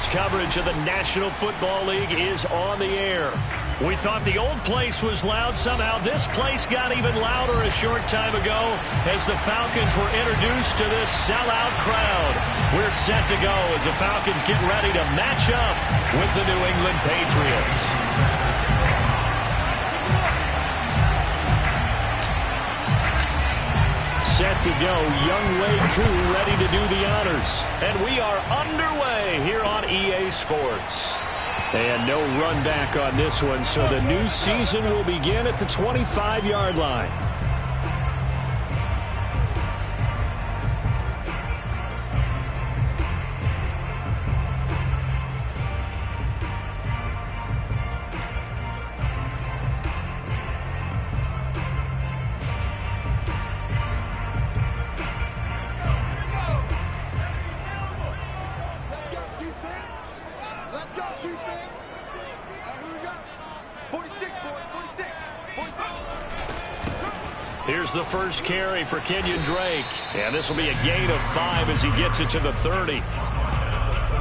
Sports coverage of the National Football League is on the air. We thought the old place was loud. Somehow this place got even louder a short time ago as the Falcons were introduced to this sellout crowd. We're set to go as the Falcons get ready to match up with the New England Patriots. Set to go, Young Wei Koo ready to do the honors. And we are underway here on EA Sports. And no run back on this one, so the new season will begin at the 25-yard line. Here's the first carry for Kenyon Drake. And this will be a gain of 5 as he gets it to the 30.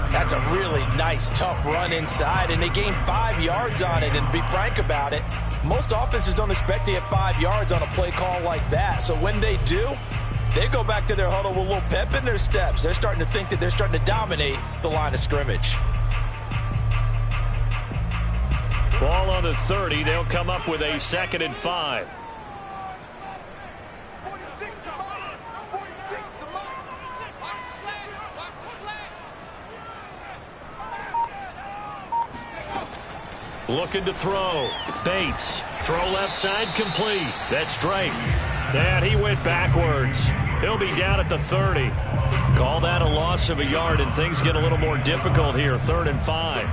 That's a really nice, tough run inside, and they gained 5 yards on it. And to be frank about it, most offenses don't expect to get 5 yards on a play call like that. So when they do, they go back to their huddle with a little pep in their steps. They're starting to think that they're starting to dominate the line of scrimmage. Ball on the 30. They'll come up with a 2nd and 5. Looking to throw. Bates. Throw left side complete. That's Drake. And he went backwards. He'll be down at the 30. Call that a loss of a yard, and things get a little more difficult here. 3rd and 5.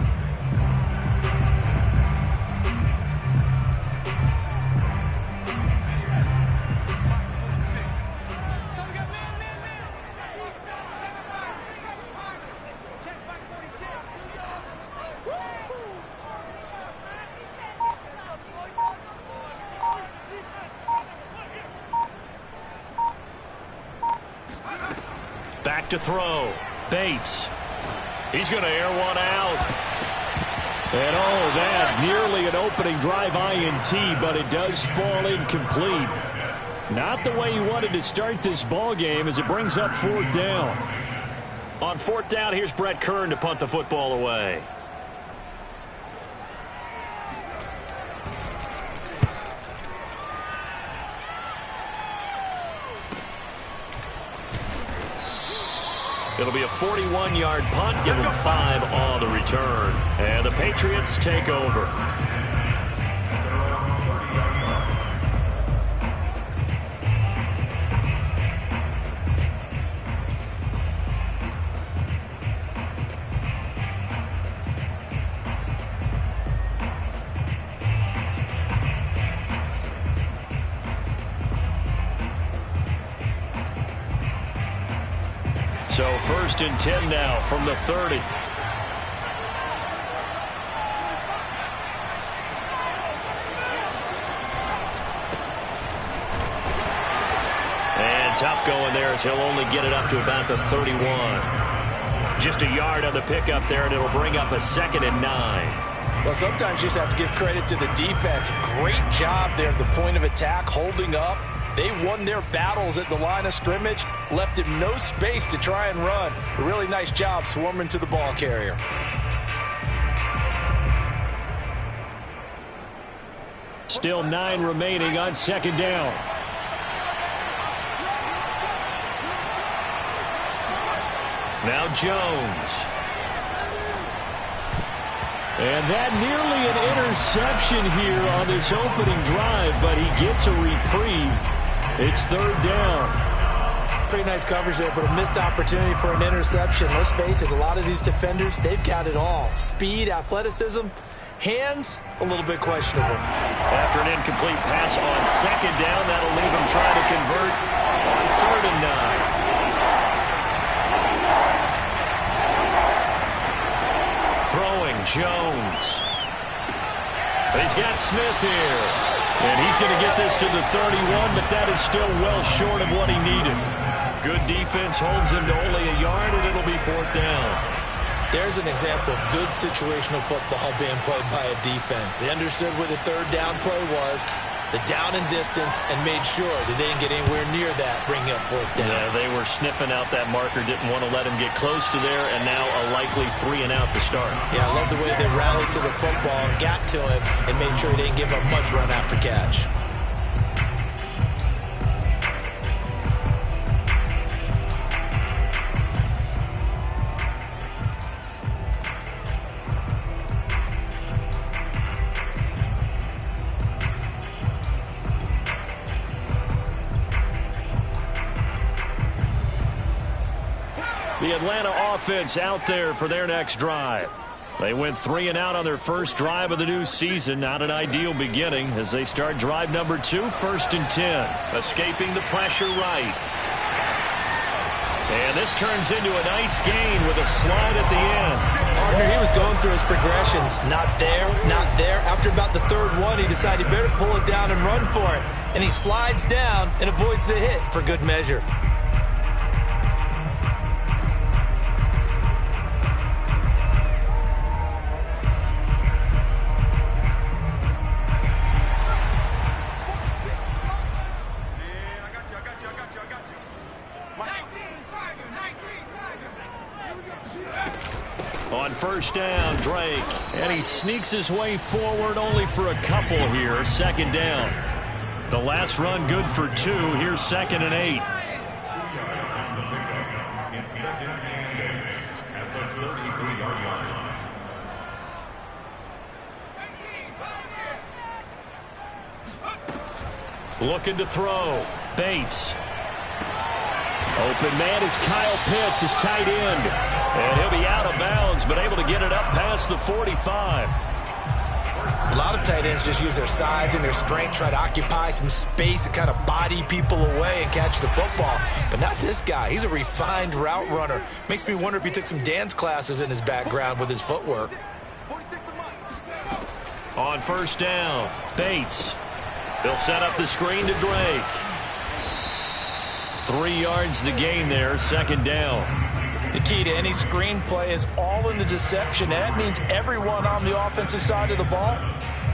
Back to throw. Bates. He's going to air one out. And oh, that nearly an opening drive INT, but it does fall incomplete. Not the way he wanted to start this ball game as it brings up 4th down. On 4th down, here's Brett Kern to punt the football away. It'll be a 41-yard punt, give them 5 on the return. And the Patriots take over. So 1st and 10 now from the 30. And tough going there as he'll only get it up to about the 31. Just a yard on the pickup there, and it'll bring up a 2nd and 9. Well, sometimes you just have to give credit to the defense. Great job there at the point of attack, holding up. They won their battles at the line of scrimmage, left him no space to try and run. A really nice job swarming to the ball carrier. Still 9 remaining on 2nd down. Now Jones. And that nearly an interception here on this opening drive, but he gets a reprieve. It's 3rd down. Pretty nice coverage there, but a missed opportunity for an interception. Let's face it, a lot of these defenders, they've got it all. Speed, athleticism, hands, a little bit questionable. After an incomplete pass on 2nd down, that'll leave him trying to convert on 3rd and 9. Throwing, Jones. He's got Smith here. And he's going to get this to the 31, but that is still well short of what he needed. Good defense holds him to only a yard, and it'll be 4th down. There's an example of good situational football being played by a defense. They understood where the third down play was, the down and distance, and made sure that they didn't get anywhere near that, bringing up fourth down. Yeah, they were sniffing out that marker, didn't want to let him get close to there, and now a likely 3 and out to start. Yeah, I love the way they rallied to the football and got to him and made sure he didn't give up much run after catch. The Atlanta offense out there for their next drive. They went 3 and out on their first drive of the new season. Not an ideal beginning as they start drive number 2, 1st and 10. Escaping the pressure right. And this turns into a nice gain with a slide at the end. Partner, he was going through his progressions. Not there, not there. After about the third one, he decided he better pull it down and run for it. And he slides down and avoids the hit for good measure. On first down, Drake. And he sneaks his way forward only for a couple here. 2nd down. The last run good for 2. Here's 2nd and 8. It's 2nd and 8 at the 33-yard line. Looking to throw. Bates. Open man is Kyle Pitts, his tight end. And he'll be out of bounds, but able to get it up past the 45. A lot of tight ends just use their size and their strength, try to occupy some space and kind of body people away and catch the football. But not this guy. He's a refined route runner. Makes me wonder if he took some dance classes in his background with his footwork. On first down, Bates. They'll set up the screen to Drake. 3 yards the gain there, 2nd down. The key to any screen play is all in the deception. And that means everyone on the offensive side of the ball.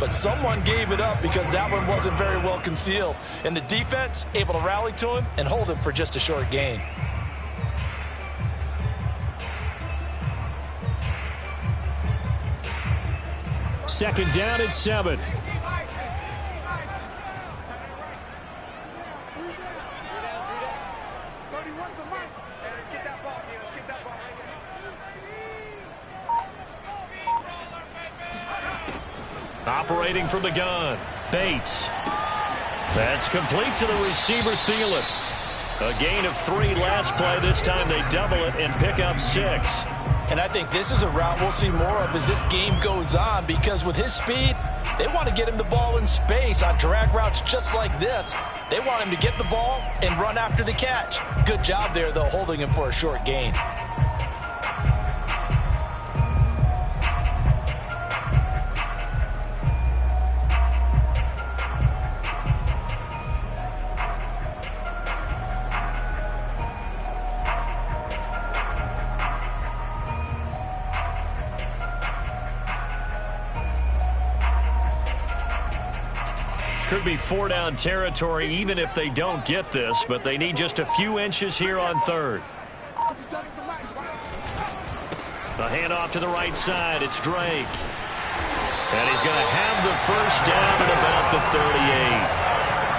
But someone gave it up because that one wasn't very well concealed. And the defense able to rally to him and hold him for just a short gain. Second down at 7. Operating from the gun, Bates. That's complete to the receiver, Thielen. A gain of 3 last play. This time they double it and pick up 6. And I think this is a route we'll see more of as this game goes on, because with his speed, they want to get him the ball in space on drag routes just like this. They want him to get the ball and run after the catch. Good job there, though, holding him for a short gain. Could be 4-down territory even if they don't get this, but they need just a few inches here on 3rd. A handoff to the right side. It's Drake. And he's going to have the first down at about the 38.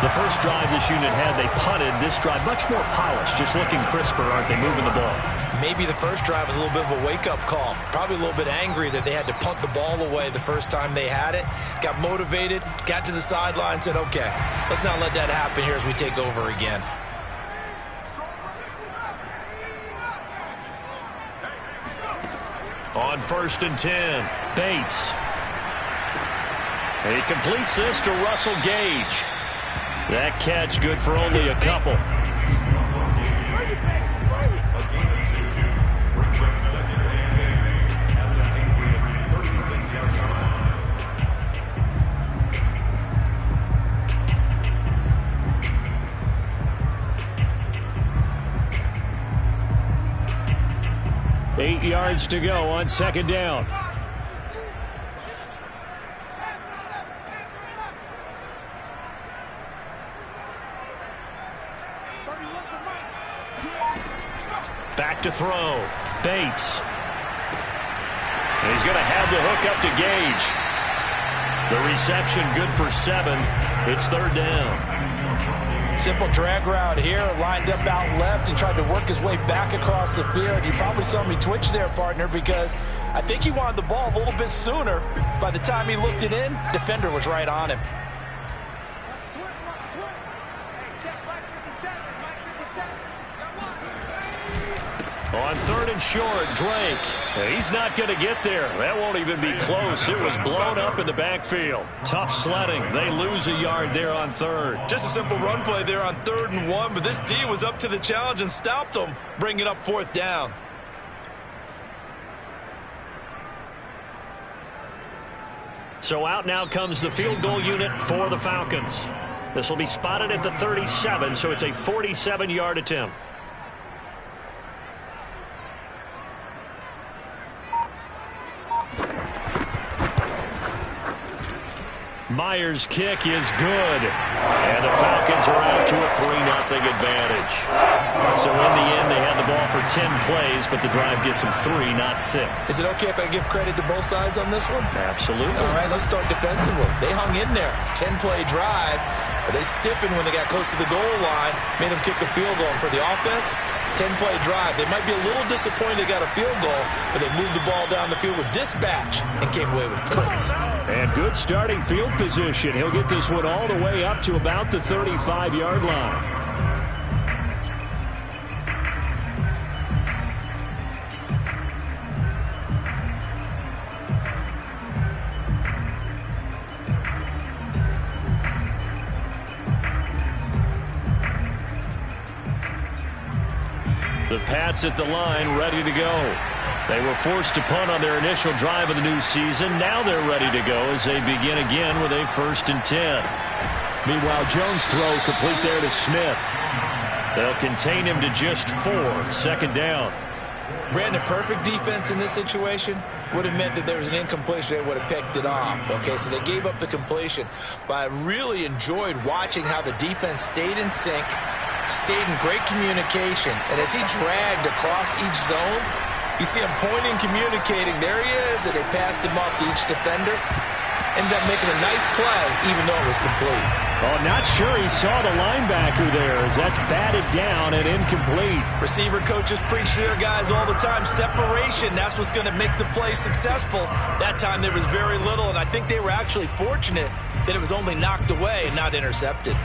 The first drive this unit had, they punted. This drive, much more polished, just looking crisper, aren't they, moving the ball? Maybe the first drive was a little bit of a wake-up call. Probably a little bit angry that they had to punt the ball away the first time they had it. Got motivated, got to the sideline, said, okay, let's not let that happen here as we take over again. On 1st and 10, Bates. He completes this to Russell Gage. That catch good for only a couple. yards to go on second down. Back to throw. Bates. And he's going to have the hook up to Gage. The reception good for 7. It's third down. Simple drag route here, lined up out left and tried to work his way back across the field. You probably saw me twitch there, partner, because I think he wanted the ball a little bit sooner. By the time he looked it in, defender was right on him. On third and short, Drake. He's not going to get there. That won't even be close. It was blown up in the backfield. Tough sledding. They lose a yard there on third. Just a simple run play there on 3rd and 1, but this D was up to the challenge and stopped them, bringing up 4th down. So out now comes the field goal unit for the Falcons. This will be spotted at the 37, so it's a 47-yard attempt. Myers' kick is good. And the Falcons are out to a 3-0 advantage. So in the end, they had the ball for 10 plays, but the drive gets them 3, not 6. Is it okay if I give credit to both sides on this one? Absolutely. All right, let's start defensively. They hung in there. 10-play drive, but they stiffened when they got close to the goal line, made them kick a field goal. And for the offense, 10-play drive. They might be a little disappointed they got a field goal, but they moved the ball down the field with dispatch and came away with points. And good starting field position. He'll get this one all the way up to about the 35-yard line. The Pats at the line, ready to go. They were forced to punt on their initial drive of the new season. Now they're ready to go as they begin again with a 1st and 10. Meanwhile, Jones' throw complete there to Smith. They'll contain him to just 4. 2nd down. Brandon, perfect defense in this situation would have meant that there was an incompletion. They would have picked it off. Okay, so they gave up the completion. But I really enjoyed watching how the defense stayed in sync, stayed in great communication. And as he dragged across each zone, you see him pointing, communicating. There he is, and they passed him off to each defender. Ended up making a nice play, even though it was complete. Oh, not sure he saw the linebacker there as that's batted down and incomplete. Receiver coaches preach to their guys all the time. Separation, that's what's going to make the play successful. That time there was very little, and I think they were actually fortunate that it was only knocked away and not intercepted.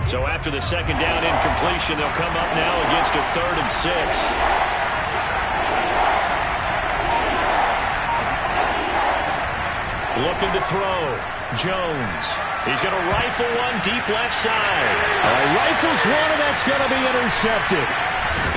So after the 2nd down incompletion, they'll come up now against a 3rd and 6. Looking to throw. Jones. He's going to rifle one deep left side. Rifles one, and that's going to be intercepted.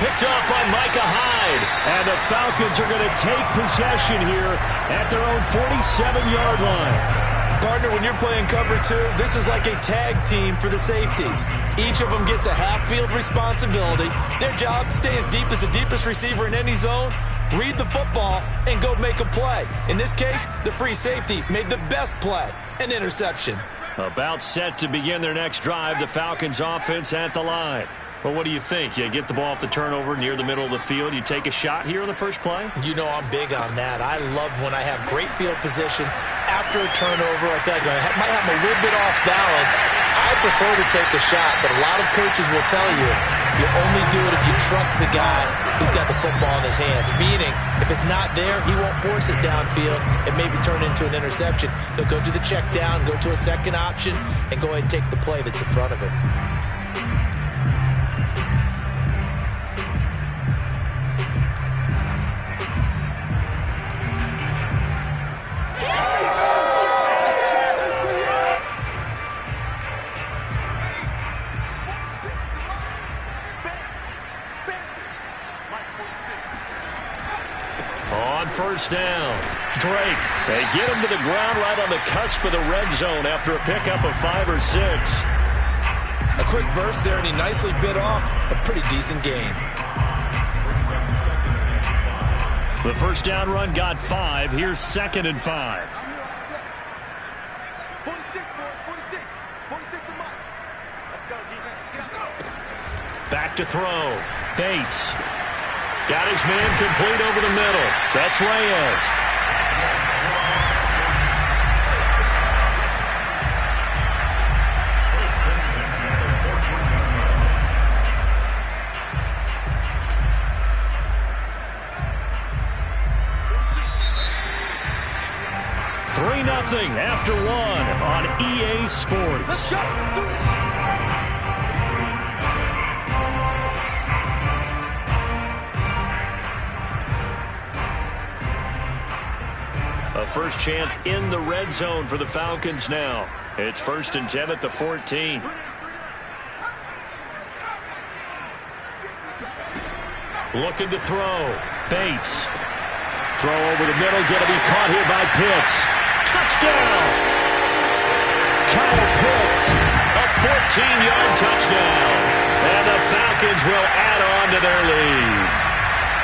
Picked up by Micah Hyde. And the Falcons are going to take possession here at their own 47-yard line. Partner, when you're playing cover 2, this is like a tag team for the safeties. Each of them gets a half-field responsibility. Their job, stay as deep as the deepest receiver in any zone, read the football, and go make a play. In this case, the free safety made the best play, an interception. About set to begin their next drive, the Falcons offense at the line. Well, what do you think? You get the ball off the turnover near the middle of the field. You take a shot here on the first play? You know I'm big on that. I love when I have great field position after a turnover. I feel like I might have a little bit off balance. I prefer to take a shot, but a lot of coaches will tell you you only do it if you trust the guy who's got the football in his hands. Meaning, if it's not there, he won't force it downfield and maybe turn it into an interception. He'll go to the check down, go to a second option, and go ahead and take the play that's in front of him. On first down, Drake. They get him to the ground right on the cusp of the red zone after a pickup of 5 or 6. A quick burst there, and he nicely bit off a pretty decent gain. The first down run got 5. Here's 2nd and 5. Back to throw. Bates. Got his man complete over the middle. That's Reyes. Nothing after 1 on EA Sports. A first chance in the red zone for the Falcons now. It's 1st and 10 at the 14. Looking to throw. Bates. Throw over the middle. Going to be caught here by Pitts. Touchdown! Kyle Pitts, a 14-yard touchdown. And the Falcons will add on to their lead.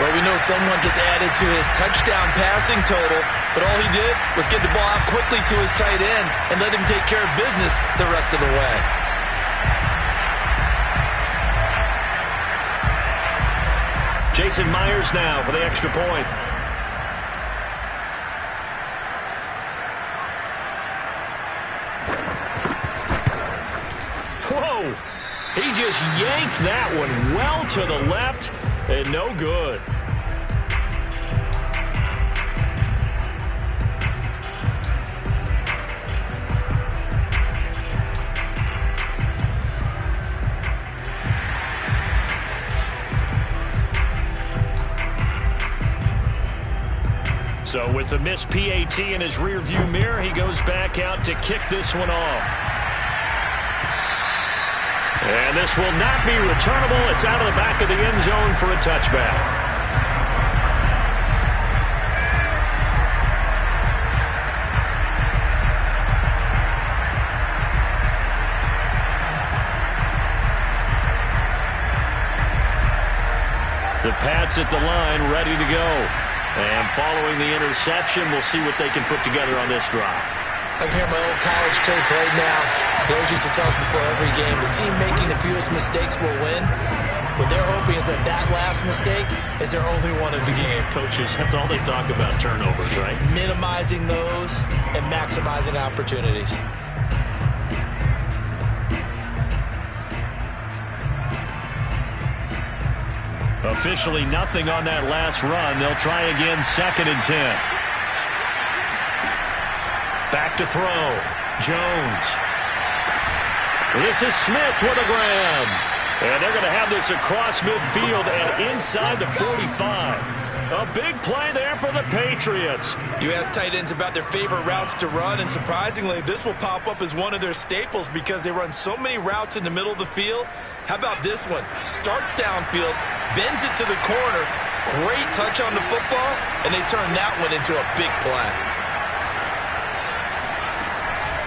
Well, we know someone just added to his touchdown passing total, but all he did was get the ball out quickly to his tight end and let him take care of business the rest of the way. Jason Myers now for the extra point. He just yanked that one well to the left, and no good. So with the missed PAT in his rearview mirror, he goes back out to kick this one off. And this will not be returnable. It's out of the back of the end zone for a touchback. The Pats at the line, ready to go. And following the interception, we'll see what they can put together on this drive. I can hear my old college coach right now. He always used to tell us before every game, the team making the fewest mistakes will win. What they're hoping is that that last mistake is their only one of the game. Coaches, that's all they talk about, turnovers, right? Minimizing those and maximizing opportunities. Officially nothing on that last run. They'll try again, 2nd and 10. Back to throw. Jones. This is Smith with a grab. And they're going to have this across midfield and inside the 45. A big play there for the Patriots. You ask tight ends about their favorite routes to run, and surprisingly, this will pop up as one of their staples because they run so many routes in the middle of the field. How about this one? Starts downfield, bends it to the corner, great touch on the football, and they turn that one into a big play.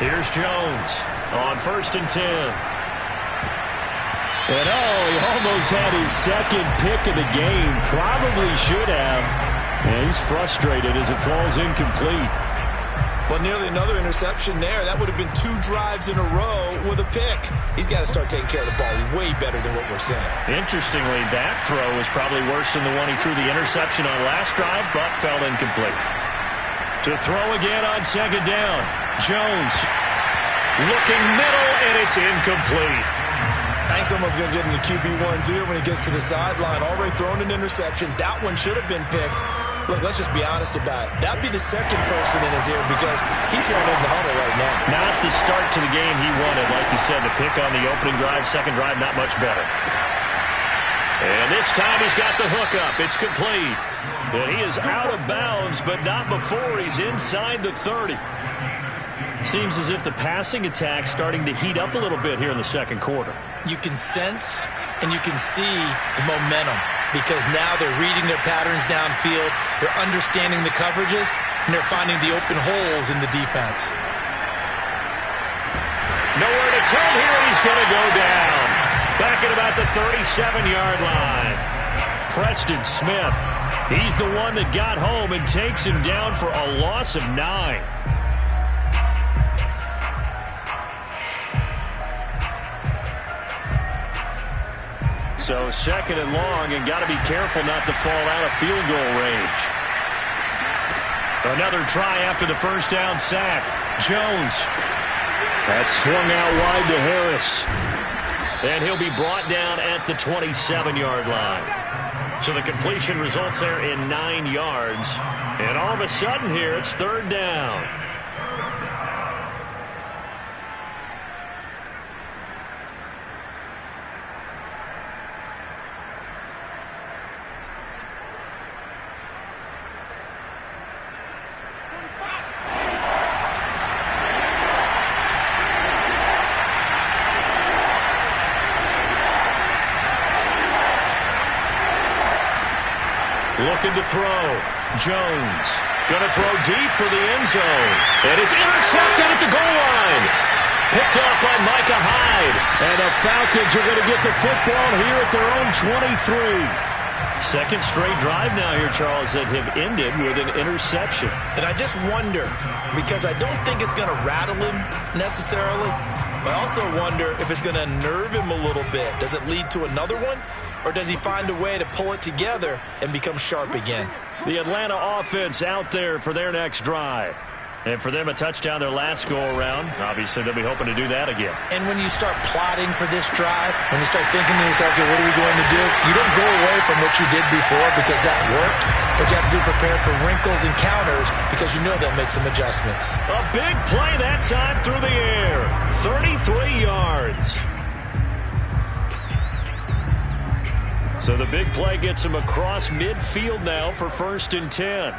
Here's Jones on 1st and 10. And he almost had his second pick of the game. Probably should have. And he's frustrated as it falls incomplete. Well, nearly another interception there. That would have been 2 drives in a row with a pick. He's got to start taking care of the ball way better than what we're seeing. Interestingly, that throw was probably worse than the one he threw the interception on last drive, but fell incomplete. To throw again on 2nd down. Jones looking middle, and it's incomplete. I think someone's going to get in the QB1's ear when he gets to the sideline. Already thrown an interception. That one should have been picked. Look, let's just be honest about it. That'd be the second person in his ear because he's hearing it in the huddle right now. Not the start to the game he wanted. Like you said, the pick on the opening drive, second drive, not much better. And this time he's got the hook up. It's complete. And he is out of bounds, but not before he's inside the 30. Seems as if the passing attack's starting to heat up a little bit here in the second quarter. You can sense and you can see the momentum because now they're reading their patterns downfield, they're understanding the coverages, and they're finding the open holes in the defense. Nowhere to turn here. He's going to go down. Back at about the 37-yard line. Preston Smith. He's the one that got home and takes him down for a loss of 9. So second and long, and got to be careful not to fall out of field goal range. Another try after the first down sack. Jones. That's swung out wide to Harris. And he'll be brought down at the 27-yard line. So the completion results there in 9 yards. And all of a sudden here, it's third down. Looking to throw. Jones. Going to throw deep for the end zone. And it's intercepted at the goal line. Picked off by Micah Hyde. And the Falcons are going to get the football here at their own 23. Second straight drive now here, Charles, that have ended with an interception. And I just wonder, because I don't think it's going to rattle him necessarily, but I also wonder if it's going to nerve him a little bit. Does it lead to another one? Or does he find a way to pull it together and become sharp again? The Atlanta offense out there for their next drive. And for them, a touchdown their last go-around. Obviously, they'll be hoping to do that again. And when you start plotting for this drive, when you start thinking to yourself, okay, what are we going to do? You don't go away from what you did before because that worked, but you have to be prepared for wrinkles and counters because you know they'll make some adjustments. A big play that time through the air. 33 yards. So the big play gets him across midfield now for 1st and 10.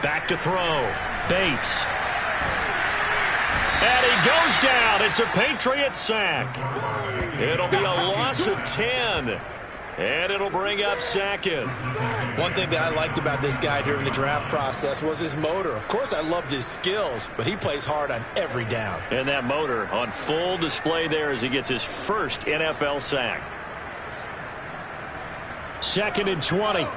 Back to throw. Bates. And he goes down. It's a Patriots sack. It'll be a loss of 10. And it'll bring up second. One thing that I liked about this guy during the draft process was his motor. Of course, I loved his skills, but he plays hard on every down. And that motor on full display there as he gets his first NFL sack. 2nd and 20.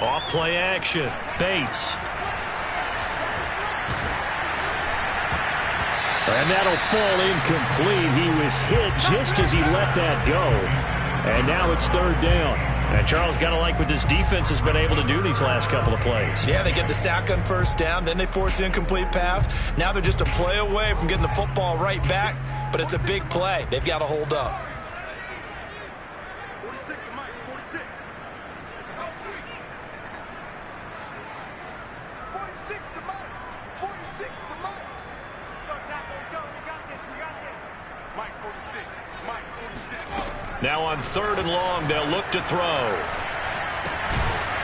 Off play action. Bates. And that'll fall incomplete. He was hit just as he let that go. And now it's third down. And Charles, got to like what this defense has been able to do these last couple of plays. Yeah, they get the sack on first down, then they force the incomplete pass. Now they're just a play away from getting the football right back, but it's a big play. They've got to hold up. Now on 3rd and long, they'll look to throw.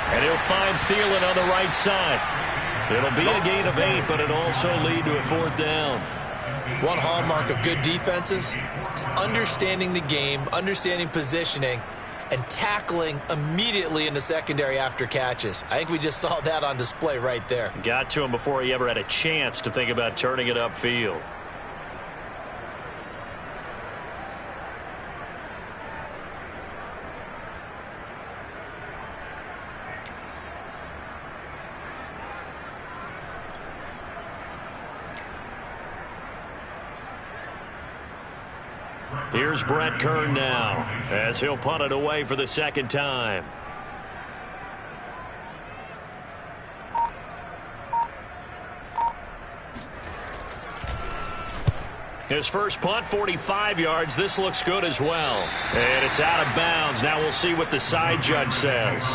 And he'll find Thielen on the right side. It'll be a gain of 8, but it'll also lead to a 4th down. One hallmark of good defenses is understanding the game, understanding positioning, and tackling immediately in the secondary after catches. I think we just saw that on display right there. Got to him before he ever had a chance to think about turning it upfield. Here's Brett Kern now as he'll punt it away for the 2nd time. His first punt, 45 yards. This looks good as well. And it's out of bounds. Now we'll see what the side judge says.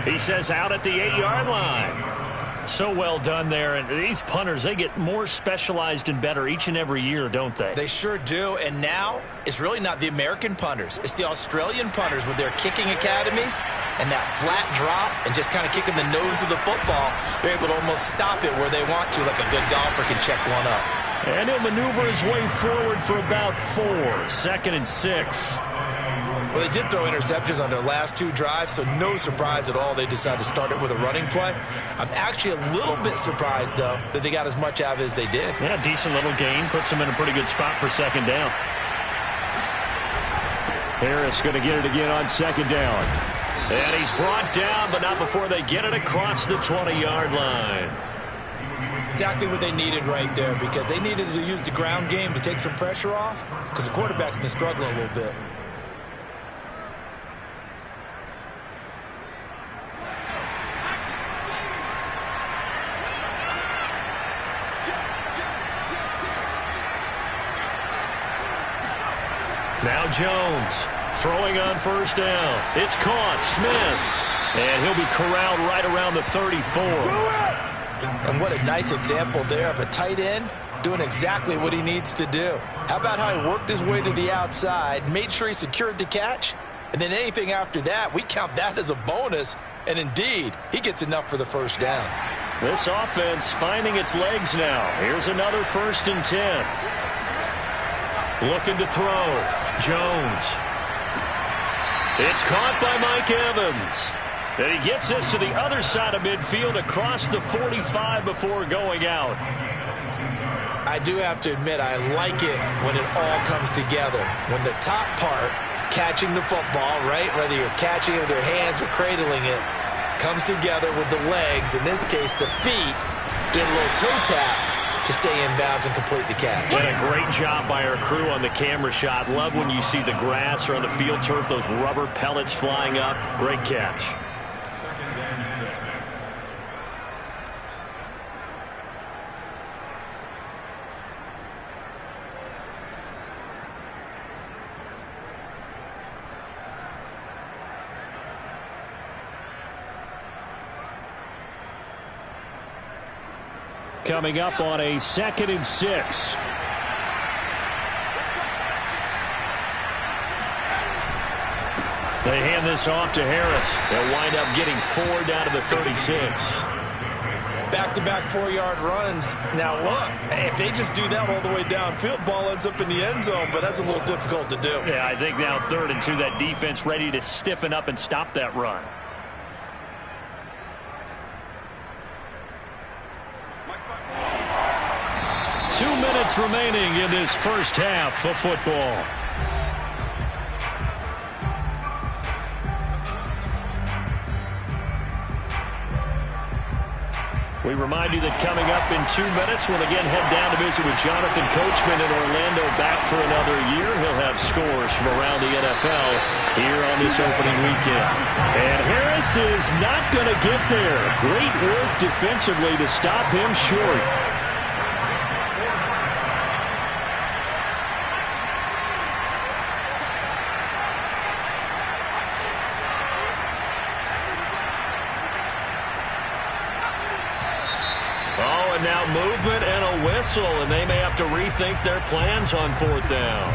He says out at the 8-yard line. So well done there. And these punters, they get more specialized and better each and every year, don't they? They sure do. And now it's really not the American punters. It's the Australian punters with their kicking academies and that flat drop and just kind of kicking the nose of the football. They're able to almost stop it where they want to, like a good golfer can check one up. And he'll maneuver his way forward for about 4. 2nd and 6. Well, they did throw interceptions on their last 2 drives, so no surprise at all they decided to start it with a running play. I'm actually a little bit surprised, though, that they got as much out of it as they did. Yeah, decent little gain. Puts them in a pretty good spot for 2nd down. Harris going to get it again on 2nd down. And he's brought down, but not before they get it across the 20-yard line. Exactly what they needed right there, because they needed to use the ground game to take some pressure off, because the quarterback's been struggling a little bit. Now Jones throwing on 1st down. It's caught. Smith. And he'll be corralled right around the 34. And what a nice example there of a tight end doing exactly what he needs to do. How about how he worked his way to the outside, made sure he secured the catch, and then anything after that, we count that as a bonus. And indeed, he gets enough for the 1st down. This offense finding its legs now. Here's another 1st and 10. Looking to throw. Jones. It's caught by Mike Evans. And he gets this to the other side of midfield across the 45 before going out. I do have to admit, I like it when it all comes together. When the top part, catching the football, right, whether you're catching it with your hands or cradling it, comes together with the legs, in this case the feet, did a little toe tap to stay in bounds and complete the catch. And a great job by our crew on the camera shot. Love when you see the grass or on the field turf, those rubber pellets flying up. Great catch. 2nd and 6. Coming up on a 2nd and 6. They hand this off to Harris. They'll wind up getting 4 down to the 36. Back-to-back 4-yard runs. Now look, if they just do that all the way downfield, ball ends up in the end zone, but that's a little difficult to do. Yeah, I think now 3rd and 2, that defense ready to stiffen up and stop that run. Two minutes remaining in this first half of football. We remind you that coming up in 2 minutes, we'll again head down to visit with Jonathan Coachman in Orlando, back for another year. He'll have scores from around the NFL here on this opening weekend. And Harris is not going to get there. Great work defensively to stop him short. Now movement and a whistle, and they may have to rethink their plans on 4th down.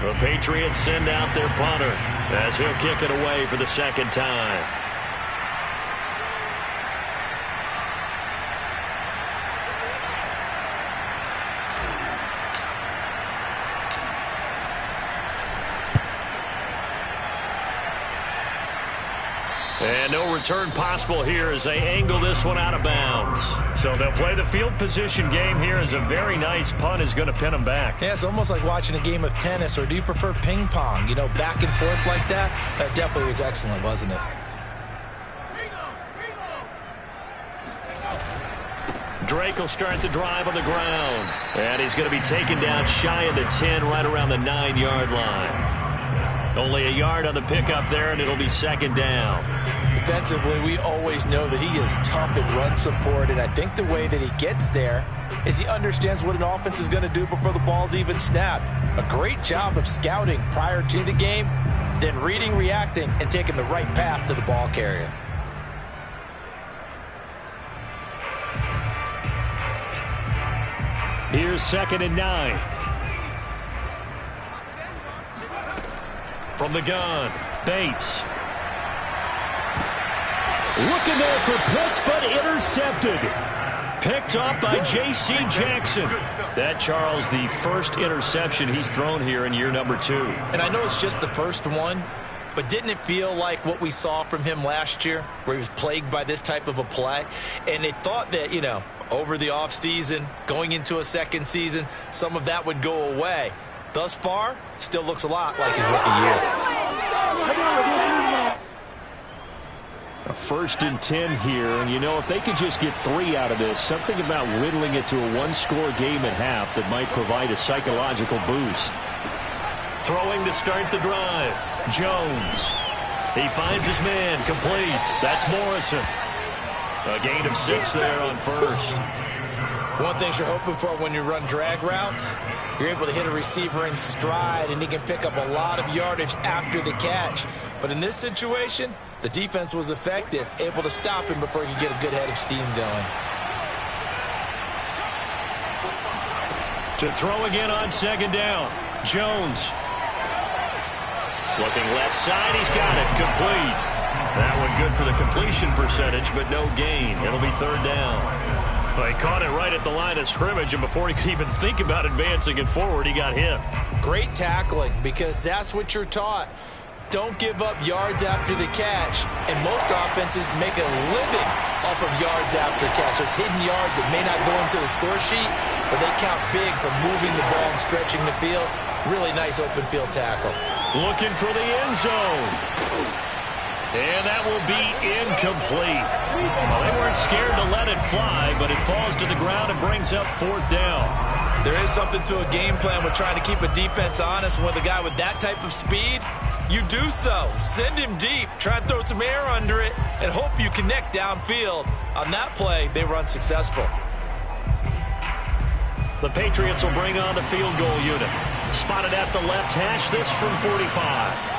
The Patriots send out their punter as he'll kick it away for the 2nd time. And no return possible here as they angle this one out of bounds. So they'll play the field position game here as a very nice punt is going to pin them back. Yeah, it's almost like watching a game of tennis, or do you prefer ping pong? You know, back and forth like that? That definitely was excellent, wasn't it? Drake will start the drive on the ground. And he's going to be taken down shy of the 10, right around the 9-yard line. Only a yard on the pickup there, and it'll be 2nd down. Defensively, we always know that he is tough in run support, and I think the way that he gets there is he understands what an offense is going to do before the ball's even snapped. A great job of scouting prior to the game then reading, reacting, and taking the right path to the ball carrier. Here's 2nd and 9. From the gun, Bates. Looking there for Pitts, but intercepted. Picked up by J.C. Jackson. That, Charles, the first interception he's thrown here in year number 2. And I know it's just the first one, but didn't it feel like what we saw from him last year, where he was plagued by this type of a play? And they thought that, over the offseason, going into a second season, some of that would go away. Thus far, still looks a lot like his rookie year. A 1st and 10 here, and if they could just get 3 out of this, something about whittling it to a one-score game at half that might provide a psychological boost. Throwing to start the drive, Jones. He finds his man, complete. That's Morrison. A gain of 6 there on 1st. One thing you're hoping for when you run drag routes, you're able to hit a receiver in stride, and he can pick up a lot of yardage after the catch. But in this situation, the defense was effective, able to stop him before he could get a good head of steam going. To throw again on 2nd down, Jones. Looking left side, he's got it, complete. That one good for the completion percentage, but no gain. It'll be 3rd down. Well, he caught it right at the line of scrimmage, and before he could even think about advancing it forward, he got hit. Great tackling, because that's what you're taught. Don't give up yards after the catch, and most offenses make a living off of yards after catch. Those hidden yards that may not go into the score sheet, but they count big for moving the ball and stretching the field. Really nice open field tackle. Looking for the end zone. And that will be incomplete. Well, they weren't scared to let it fly, but it falls to the ground and brings up 4th down. There is something to a game plan with trying to keep a defense honest. With a guy with that type of speed, you do so. Send him deep. Try and throw some air under it and hope you connect downfield. On that play, they were unsuccessful. The Patriots will bring on the field goal unit. Spotted at the left hash, this from 45.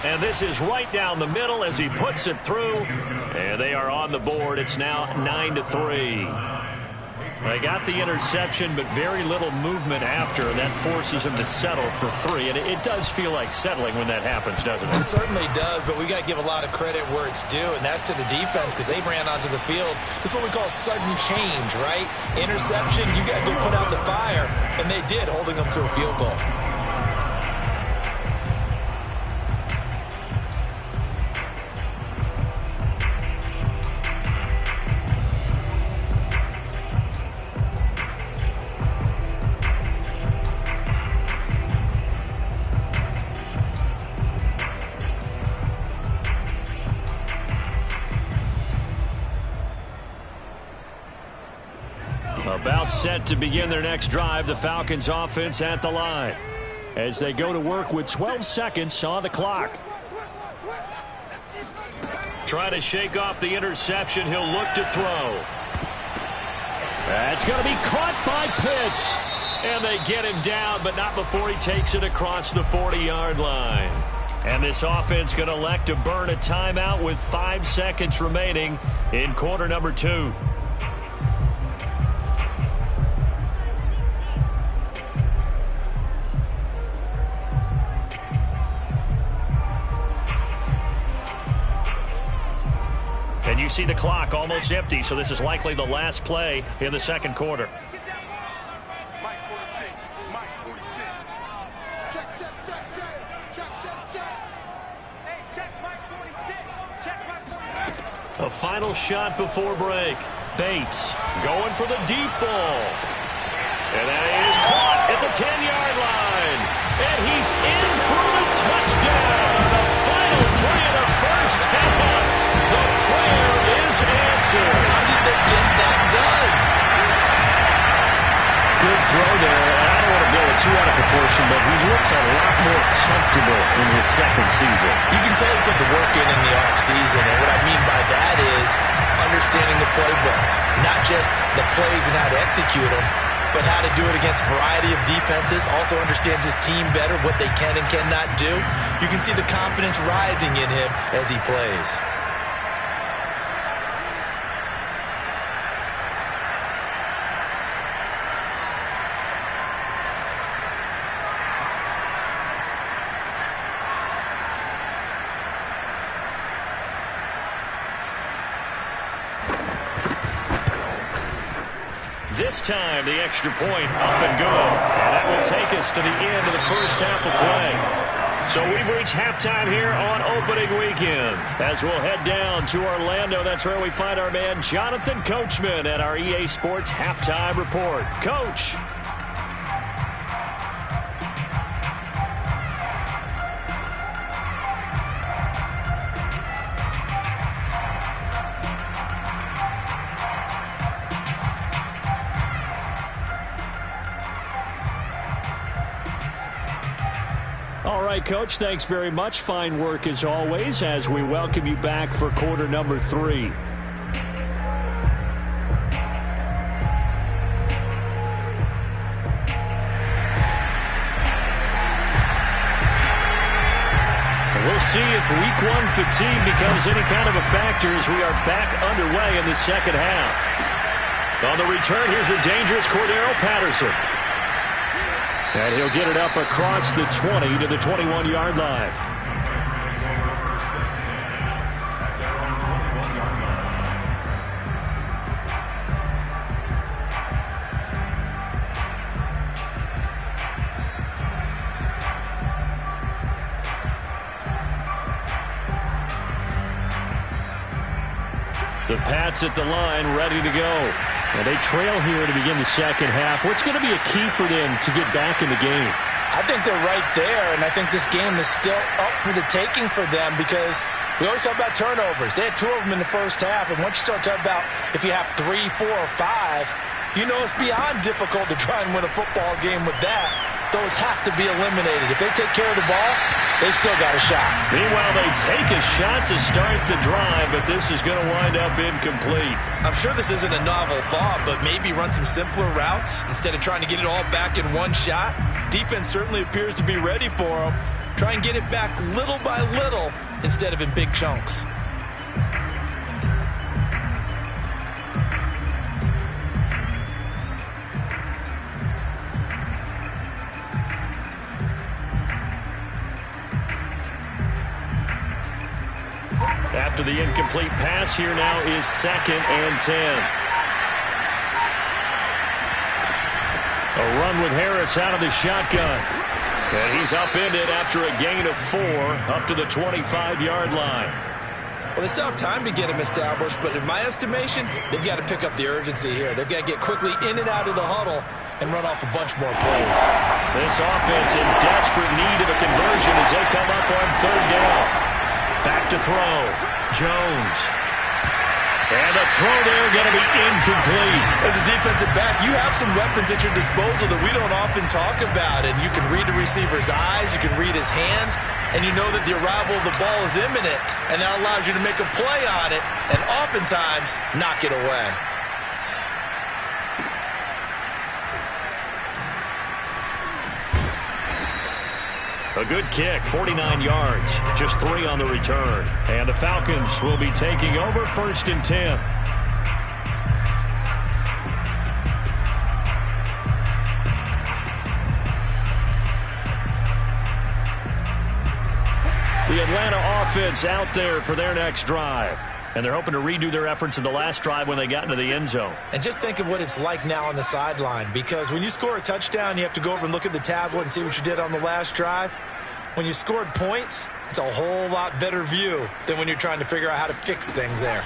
And this is right down the middle as he puts it through. And they are on the board. It's now 9-3. They got the interception, but very little movement after. That forces him to settle for 3. And it does feel like settling when that happens, doesn't it? It certainly does, but we got to give a lot of credit where it's due, and that's to the defense, because they ran onto the field. This is what we call sudden change, right? Interception, you got to go put out the fire, and they did, holding them to a field goal. About set to begin their next drive, the Falcons offense at the line as they go to work with 12 seconds on the clock. Trying to shake off the interception. He'll look to throw. That's going to be caught by Pitts. And they get him down, but not before he takes it across the 40-yard line. And this offense going to elect to burn a timeout with 5 seconds remaining in quarter number 2. And you see the clock almost empty, so this is likely the last play in the second quarter. A final shot before break. Bates going for the deep ball. And that is caught at the 10-yard line. And he's in for the touchdown. The final play of the first half. The prayer is answered. How did they get that done? Good throw there. I don't want to blow bit too out of proportion, but he looks a lot more comfortable in his second season. You can tell he put the work in the offseason, and what I mean by that is understanding the playbook. Not just the plays and how to execute them, but how to do it against a variety of defenses. Also understands his team better, what they can and cannot do. You can see the confidence rising in him as he plays. This time, the extra point up and good. And that will take us to the end of the first half of play. So we've reached halftime here on opening weekend. As we'll head down to Orlando, that's where we find our man Jonathan Coachman at our EA Sports Halftime Report. Coach. All right, Coach, thanks very much. Fine work as always as we welcome you back for quarter number 3. We'll see if week 1 fatigue becomes any kind of a factor as we are back underway in the second half. On the return, here's the dangerous Cordero Patterson. And he'll get it up across the 20 to the 21-yard line. The Pats at the line, ready to go. And they trail here to begin the second half. What's going to be a key for them to get back in the game? I think they're right there, and I think this game is still up for the taking for them because we always talk about turnovers. They had 2 of them in the first half, and once you start talking about if you have 3, 4, or 5, you know it's beyond difficult to try and win a football game with that. Those have to be eliminated. If they take care of the ball, they still got a shot. Meanwhile, they take a shot to start the drive, but this is going to wind up incomplete. I'm sure this isn't a novel thought, but maybe run some simpler routes instead of trying to get it all back in one shot. Defense certainly appears to be ready for them. Try and get it back little by little instead of in big chunks. After the incomplete pass, here now is 2nd and 10. A run with Harris out of the shotgun. And he's upended after a gain of 4 up to the 25-yard line. Well, they still have time to get him established, but in my estimation, they've got to pick up the urgency here. They've got to get quickly in and out of the huddle and run off a bunch more plays. This offense in desperate need of a conversion as they come up on 3rd down. Back to throw. Jones. And the throw there going to be incomplete. As a defensive back, you have some weapons at your disposal that we don't often talk about. And you can read the receiver's eyes, you can read his hands, and you know that the arrival of the ball is imminent. And that allows you to make a play on it and oftentimes knock it away. A good kick, 49 yards, just 3 on the return. And the Falcons will be taking over 1st and 10. The Atlanta offense out there for their next drive. And they're hoping to redo their efforts in the last drive when they got into the end zone. And just think of what it's like now on the sideline, because when you score a touchdown, you have to go over and look at the tablet and see what you did on the last drive. When you scored points, it's a whole lot better view than when you're trying to figure out how to fix things there.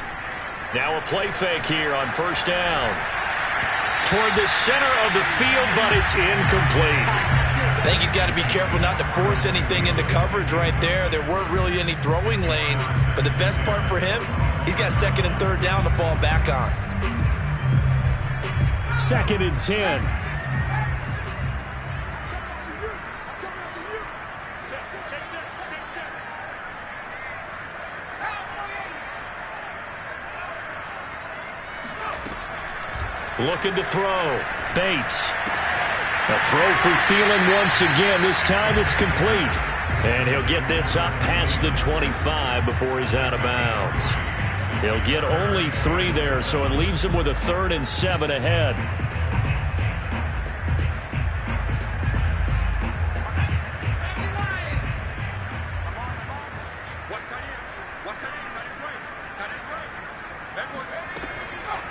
Now a play fake here on 1st down. Toward the center of the field, but it's incomplete. I think he's got to be careful not to force anything into coverage right there. There weren't really any throwing lanes, but the best part for him, he's got 2nd and 3rd down to fall back on. 2nd and 10. Looking to throw. Bates. A throw for Thielen once again. This time it's complete. And he'll get this up past the 25 before he's out of bounds. He'll get only 3 there, so it leaves him with a 3rd and 7 ahead.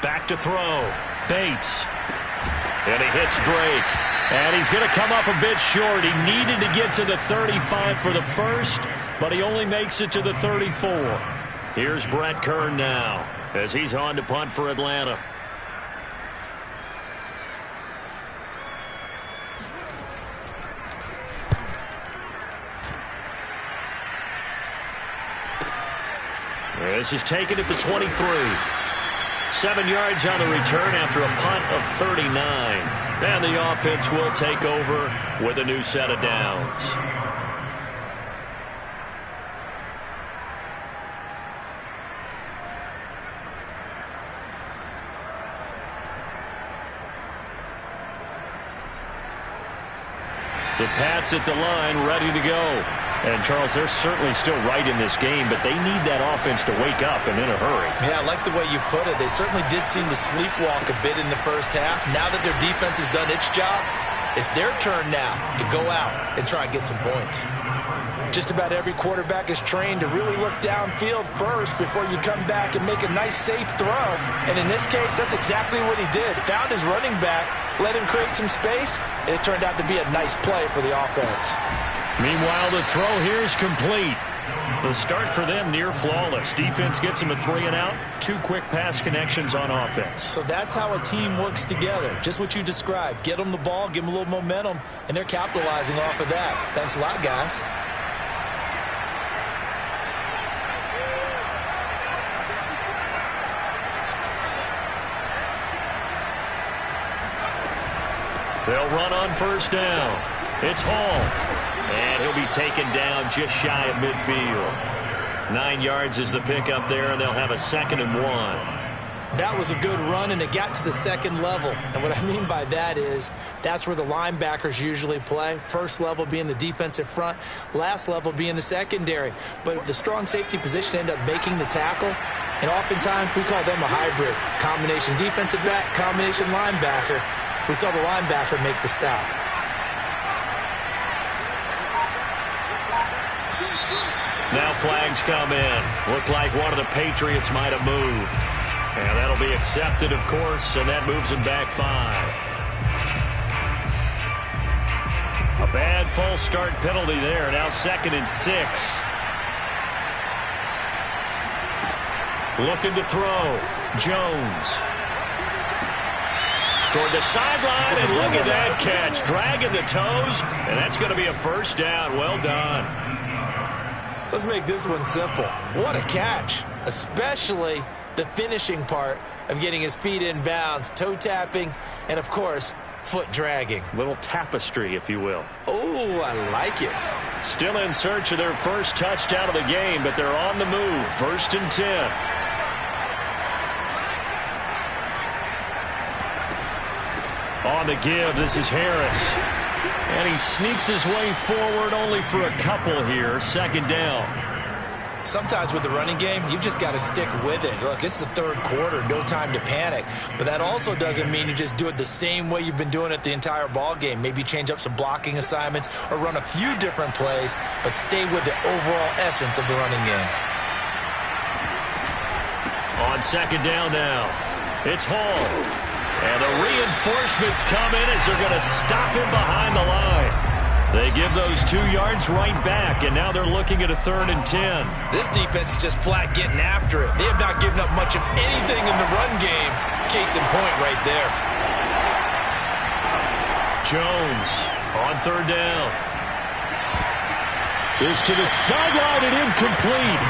Back to throw. Bates. And he hits Drake. And he's going to come up a bit short. He needed to get to the 35 for the first, but he only makes it to the 34. Here's Brett Kern now as he's on to punt for Atlanta. This is taken at the 23. 7 yards on the return after a punt of 39. And the offense will take over with a new set of downs. The Pats at the line, ready to go. And, Charles, they're certainly still right in this game, but they need that offense to wake up and in a hurry. Yeah, I like the way you put it. They certainly did seem to sleepwalk a bit in the first half. Now that their defense has done its job, it's their turn now to go out and try and get some points. Just about every quarterback is trained to really look downfield first before you come back and make a nice, safe throw. And in this case, that's exactly what he did. Found his running back, let him create some space, and it turned out to be a nice play for the offense. Meanwhile, the throw here is complete. The start for them near flawless. Defense gets them a 3 and out. 2 quick pass connections on offense. So that's how a team works together. Just what you described. Get them the ball, give them a little momentum, and they're capitalizing off of that. Thanks a lot, guys. They'll run on first down. It's Hall. And he'll be taken down just shy of midfield. 9 yards is the pickup there, and they'll have a 2nd and 1. That was a good run, and it got to the second level. And what I mean by that is that's where the linebackers usually play. First level being the defensive front, last level being the secondary. But the strong safety position ended up making the tackle, and oftentimes we call them a hybrid. Combination defensive back, combination linebacker. We saw the linebacker make the stop. Now flags come in. Looked like one of the Patriots might have moved. And that'll be accepted, of course, and that moves him back 5. A bad false start penalty there. Now 2nd and 6. Looking to throw. Jones. Toward the sideline, and look at that catch. Dragging the toes, and that's going to be a first down. Well done. Let's make this one simple. What a catch, especially the finishing part of getting his feet in bounds, toe tapping, and, of course, foot dragging. Little tapestry, if you will. Oh, I like it. Still in search of their first touchdown of the game, but they're on the move. 1st and 10. On the give, this is Harris. And he sneaks his way forward only for a couple here. 2nd down. Sometimes with the running game, you've just got to stick with it. Look, it's the 3rd quarter, no time to panic. But that also doesn't mean you just do it the same way you've been doing it the entire ball game. Maybe change up some blocking assignments or run a few different plays, but stay with the overall essence of the running game. On 2nd down now, it's Hall. And the reinforcements come in as they're going to stop him behind the line. They give those 2 yards right back, and now they're looking at a 3rd and 10. This defense is just flat getting after it. They have not given up much of anything in the run game. Case in point right there. Jones on 3rd down. Is to the sideline and incomplete.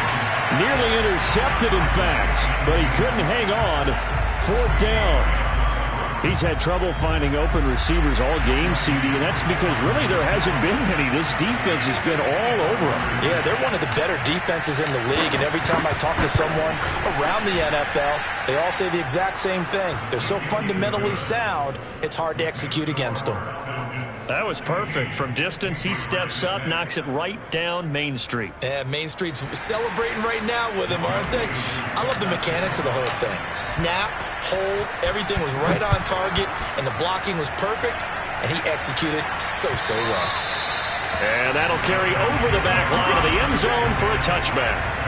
Nearly intercepted, in fact, but he couldn't hang on. 4th down. He's had trouble finding open receivers all game, CD, and that's because really there hasn't been many. This defense has been all over him. Yeah, they're one of the better defenses in the league, and every time I talk to someone around the NFL, they all say the exact same thing. They're so fundamentally sound, it's hard to execute against them. That was perfect. From distance, he steps up, knocks it right down Main Street. Yeah, Main Street's celebrating right now with him, aren't they? I love the mechanics of the whole thing. Snap, hold, everything was right on target, and the blocking was perfect, and he executed so well. And that'll carry over the back line of the end zone for a touchback.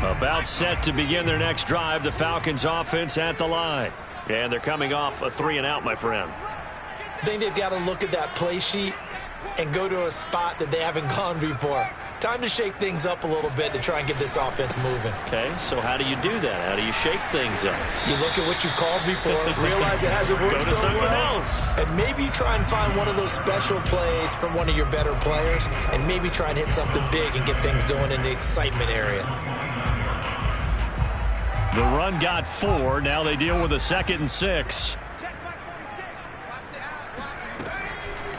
About set to begin their next drive, the Falcons offense at the line. And they're coming off a 3-and-out, my friend. I think they've got to look at that play sheet and go to a spot that they haven't gone before. Time to shake things up a little bit to try and get this offense moving. Okay, so how do you do that? How do you shake things up? You look at what you've called before, realize it hasn't worked go to so something well, else. and maybe try and find one of those special plays from one of your better players, and maybe try and hit something big and get things going in the excitement area. The run got 4. Now they deal with a 2nd and 6.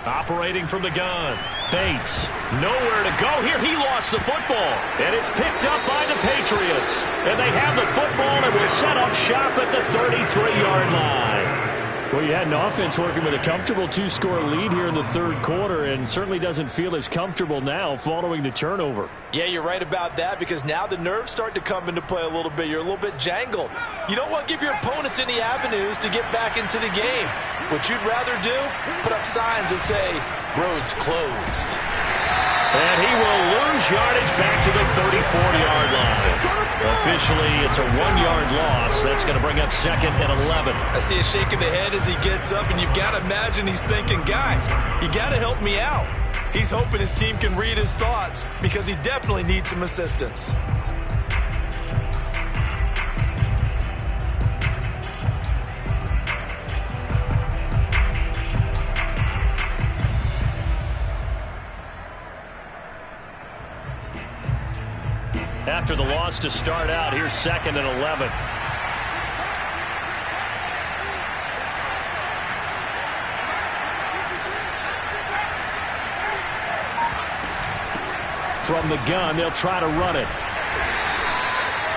Operating from the gun. Bates. Nowhere to go here. He lost the football. And it's picked up by the Patriots. And they have the football and will set up shop at the 33-yard line. Well, you had an offense working with a comfortable 2-score lead here in the third quarter and certainly doesn't feel as comfortable now following the turnover. Yeah, you're right about that because now the nerves start to come into play a little bit. You're a little bit jangled. You don't want to give your opponents any avenues to get back into the game. What you'd rather do, put up signs that say, roads closed. And he will lose yardage back to the 34-yard line. Officially, it's a 1-yard loss. That's going to bring up 2nd and 11. I see a shake of the head as he gets up, and you've got to imagine he's thinking, guys, you got to help me out. He's hoping his team can read his thoughts because he definitely needs some assistance. After the loss to start out, here's 2nd and 11. From the gun, they'll try to run it.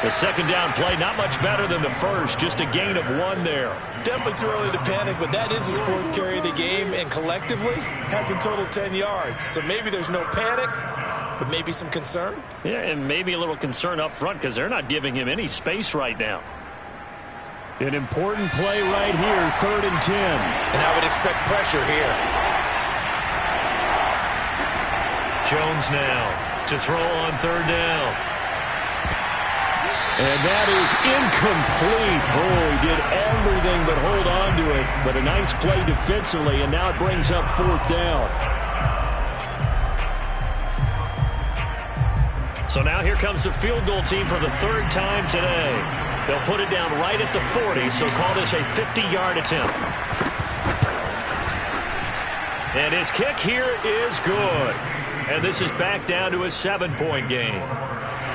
The second down play, not much better than the first, just a gain of 1 there. Definitely too early to panic, but that is his 4th carry of the game, and collectively has a total 10 yards. So maybe there's no panic, but maybe some concern. Yeah, and maybe a little concern up front because they're not giving him any space right now. An important play right here, 3rd and 10. And I would expect pressure here. Jones now to throw on 3rd down. And that is incomplete. Oh, he did everything but hold on to it. But a nice play defensively, and now it brings up 4th down. So now here comes the field goal team for the 3rd time today. They'll put it down right at the 40, so call this a 50-yard attempt. And his kick here is good. And this is back down to a 7-point game.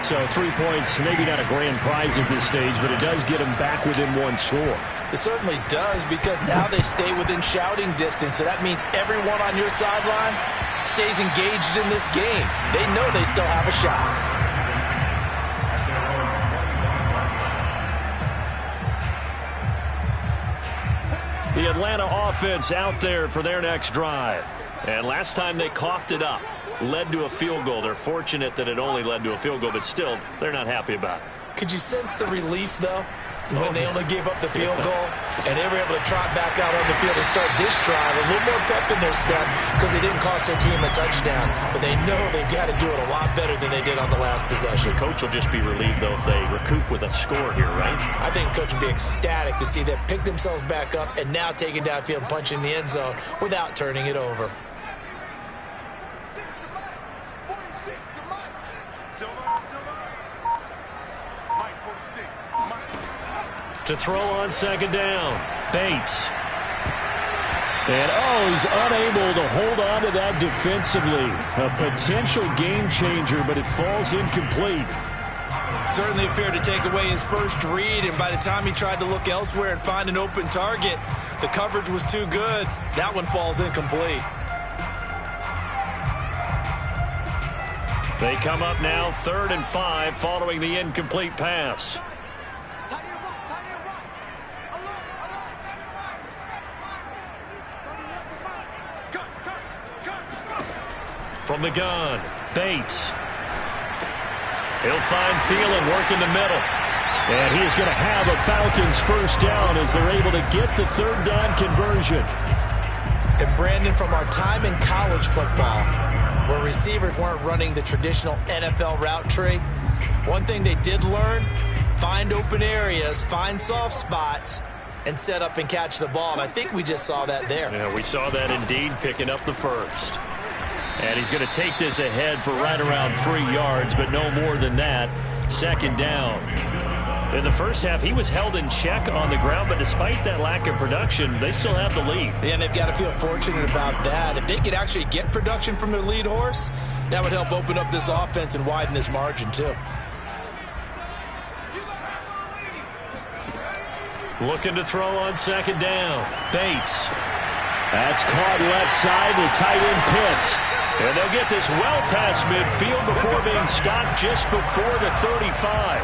So 3 points, maybe not a grand prize at this stage, but it does get them back within 1 score. It certainly does because now they stay within shouting distance. So that means everyone on your sideline stays engaged in this game. They know they still have a shot. The Atlanta offense out there for their next drive. And last time they coughed it up, led to a field goal. They're fortunate that it only led to a field goal, but still, they're not happy about it. Could you sense the relief, though, when they only gave up the field goal and they were able to trot back out on the field and start this drive? A little more pep in their step because they didn't cost their team a touchdown, but they know they've got to do it a lot better than they did on the last possession. The coach will just be relieved, though, if they recoup with a score here, right? I think the coach will be ecstatic to see them pick themselves back up and now take it downfield and punch in the end zone without turning it over. To throw on 2nd down, Bates. And, he's unable to hold on to that defensively. A potential game changer, but it falls incomplete. Certainly appeared to take away his first read, and by the time he tried to look elsewhere and find an open target, the coverage was too good. That one falls incomplete. They come up now 3rd and 5 following the incomplete pass. From the gun, Bates. He'll find Thielen working the middle. And he is going to have a Falcons first down as they're able to get the 3rd down conversion. And Brandon, from our time in college football, where receivers weren't running the traditional NFL route tree, one thing they did learn, find open areas, find soft spots, and set up and catch the ball. And I think we just saw that there. Yeah, we saw that indeed, picking up the first. And he's going to take this ahead for right around 3 yards, but no more than that. 2nd down. In the first half, he was held in check on the ground, but despite that lack of production, they still have the lead. Yeah, and they've got to feel fortunate about that. If they could actually get production from their lead horse, that would help open up this offense and widen this margin, too. Looking to throw on 2nd down. Bates. That's caught left side. The tight end Pitts. And they'll get this well past midfield before being stopped just before the 35.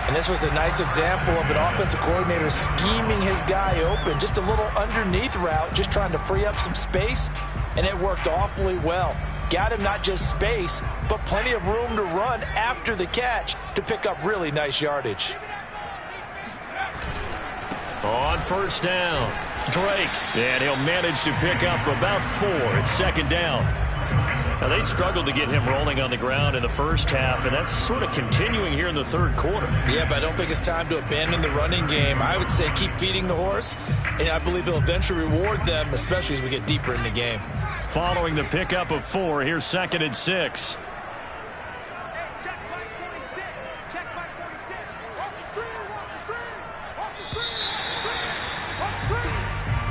And this was a nice example of an offensive coordinator scheming his guy open. Just a little underneath route, just trying to free up some space, and it worked awfully well. Got him not just space, but plenty of room to run after the catch to pick up really nice yardage. On 1st down, Drake. And he'll manage to pick up about 4 at 2nd down. Now, they struggled to get him rolling on the ground in the first half, and that's sort of continuing here in the 3rd quarter. Yeah, but I don't think it's time to abandon the running game. I would say keep feeding the horse, and I believe he'll eventually reward them, especially as we get deeper in the game. Following the pickup of 4, here's 2nd and 6.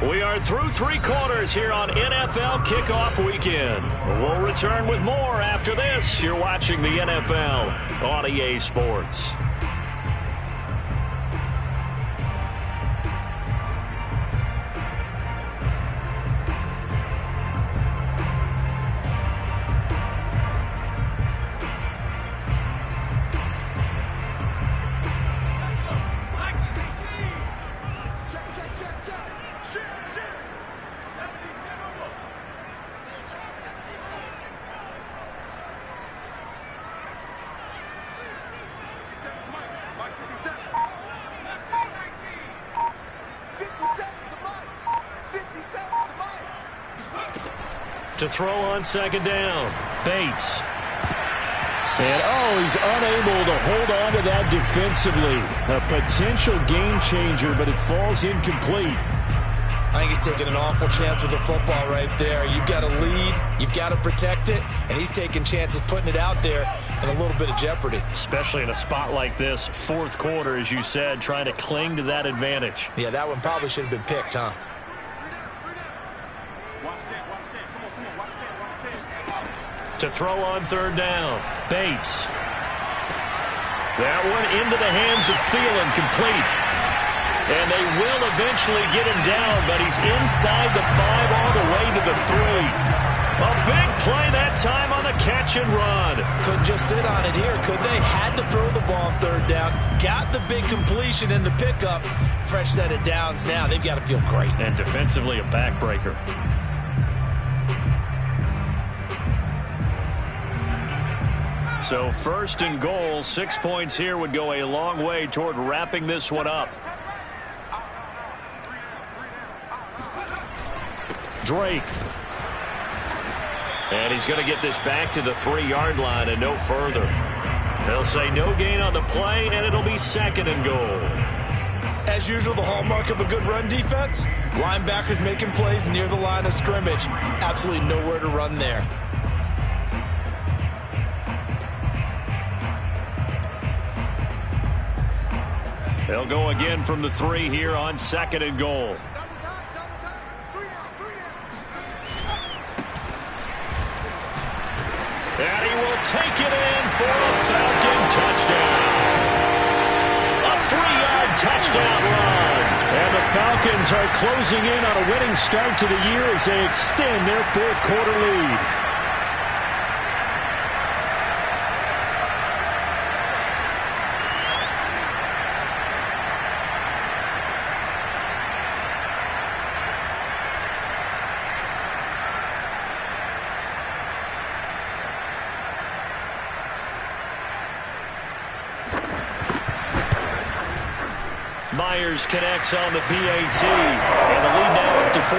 We are through 3 quarters here on NFL Kickoff Weekend. We'll return with more after this. You're watching the NFL on EA Sports. To throw on 2nd down, Bates. And, he's unable to hold on to that defensively. A potential game changer, but it falls incomplete. I think he's taking an awful chance with the football right there. You've got to lead, you've got to protect it, and he's taking chances putting it out there in a little bit of jeopardy. Especially in a spot like this, 4th quarter, as you said, trying to cling to that advantage. Yeah, that one probably should have been picked, huh? To throw on 3rd down, Bates. That one into the hands of Thielen, complete. And they will eventually get him down, but he's inside the 5 all the way to the 3. A big play that time on the catch and run. Couldn't just sit on it here, could they? Had to throw the ball on 3rd down. Got the big completion in the pickup. Fresh set of downs now. They've got to feel great. And defensively, a backbreaker. So 1st and goal, 6 points here would go a long way toward wrapping this one up. Drake. And he's going to get this back to the 3-yard line and no further. They'll say no gain on the play, and it'll be 2nd and goal. As usual, the hallmark of a good run defense, linebackers making plays near the line of scrimmage. Absolutely nowhere to run there. They'll go again from the 3 here on 2nd and goal. will take it in for a Falcon touchdown. A 3-yard touchdown run. And the Falcons are closing in on a winning start to the year as they extend their fourth quarter lead. Myers connects on the PAT, and the lead now up to 14.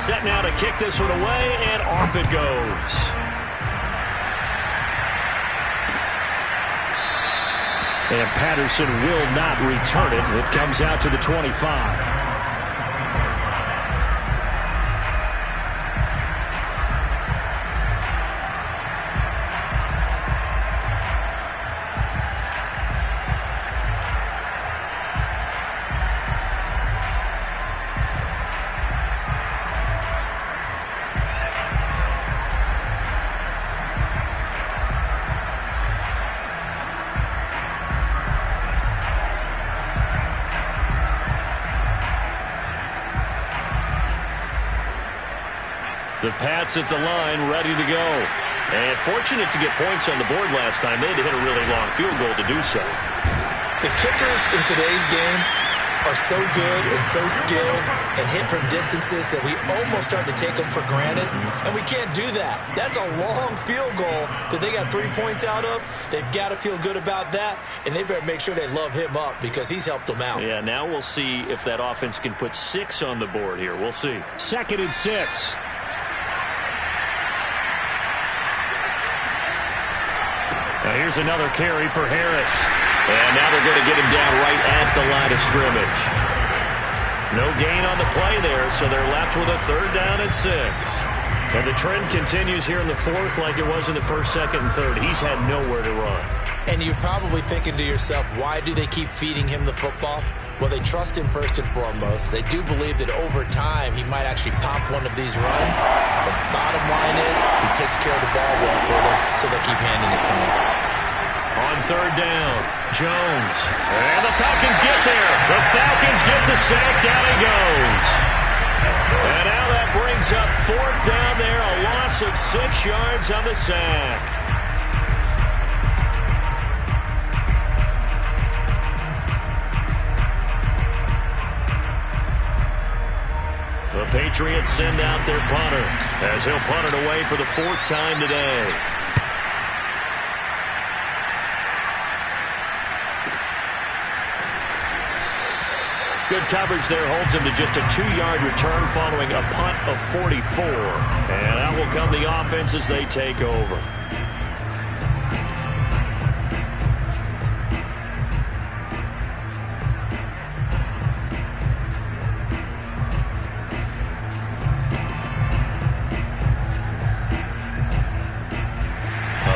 Set now to kick this one away, and off it goes. And Patterson will not return it. It comes out to the 25. The Pats at the line, ready to go. And fortunate to get points on the board last time. They had to hit a really long field goal to do so. The kickers in today's game are so good and so skilled and hit from distances that we almost start to take them for granted. And we can't do that. That's a long field goal that they got 3 points out of. They've got to feel good about that. And they better make sure they love him up because he's helped them out. Yeah, now we'll see if that offense can put 6 on the board here. We'll see. 2nd and 6. Now here's another carry for Harris. And now they're going to get him down right at the line of scrimmage. No gain on the play there, so they're left with a 3rd down and 6. And the trend continues here in the 4th like it was in the 1st, 2nd, and 3rd. He's had nowhere to run. And you're probably thinking to yourself, why do they keep feeding him the football? Well, they trust him first and foremost. They do believe that over time he might actually pop one of these runs. The bottom line is he takes care of the ball well for them, so they'll keep handing it to him. On 3rd down, Jones. And the Falcons get there. The Falcons get the sack. Down he goes. And now that brings up 4th down there. A loss of 6 yards on the sack. The Patriots send out their punter as he'll punt it away for the 4th time today. Good coverage there holds him to just a 2-yard return following a punt of 44. And out will come the offense as they take over.